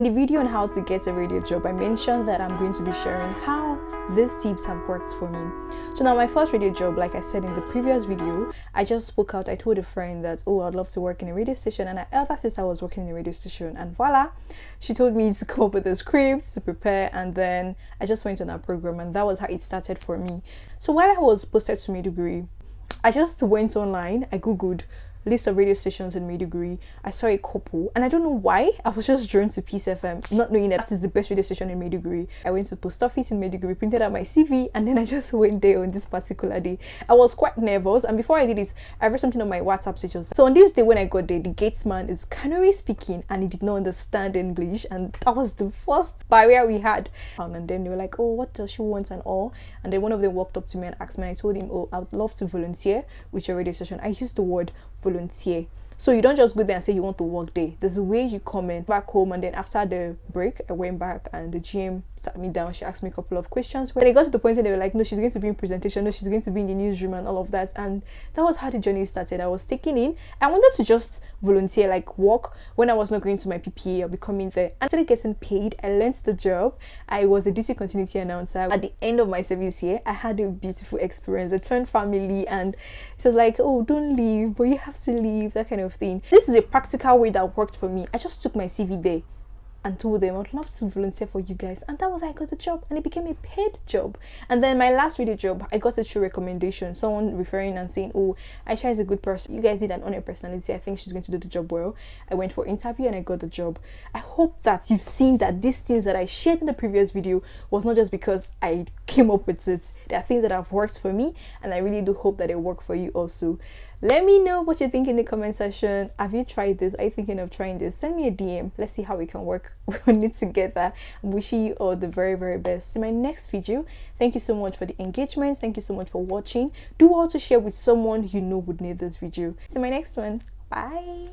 In the video on how to get a radio job, I mentioned that I'm going to be sharing how these tips have worked for me. So now my first radio job, like I said in the previous video, I just spoke out. I told a friend that, oh, I'd love to work in a radio station, and my elder sister was working in a radio station, and voila, she told me to come up with the scripts to prepare, and then I just went on that program, and that was how it started for me. So while I was posted to Maiduguri, I just went online, I googled list of radio stations in Maiduguri. I saw a couple, and I don't know why, I was just drawn to Peace FM, not knowing that is the best radio station in Maiduguri. I went to post office in Maiduguri, printed out my CV, and then I just went there on this particular day. I was quite nervous, and before I did this, I read something on my WhatsApp status. So on this day when I got there, the gatesman is Canary speaking, and he did not understand English, and that was the first barrier we had. And then they were like, oh, what does she want and all, and then one of them walked up to me and asked me, and I told him, oh, I would love to volunteer with your radio station. I used the word volunteer. So you don't just go there and say you want to work there. There's a way you come in back home, and then after the break I went back and the GM sat me down. She asked me a couple of questions. When it got to the point where they were like, no, she's going to be in presentation, no, she's going to be in the newsroom and all of that, and that was how the journey started. I was taken in. I wanted to just volunteer, like work when I was not going to my PPA. I'll be coming there and started getting paid. I learned the job. I was a duty continuity announcer. At the end of my service here, I had a beautiful experience. I turned family, and it was like, oh, don't leave, but you have to leave, that kind of thing. This is a practical way that worked for me. I just took my CV there and told them I'd love to volunteer for you guys, and that was how I got the job, and it became a paid job. And then my last radio job, I got it through recommendation, someone referring and saying, oh, Aisha is a good person, you guys need an honor personality, I think she's going to do the job well. I went for interview and I got the job. I hope that you've seen that these things that I shared in the previous video was not just because I came up with it. There are things that have worked for me, and I really do hope that they work for you also. Let me know what you think in the comment section. Have you tried this? Are you thinking of trying this? Send me a DM. Let's see how we can work on it together. I'm wishing you all the very, very best in my next video. Thank you so much for the engagement. Thank you so much for watching. Do also share with someone you know would need this video. See my next one. Bye.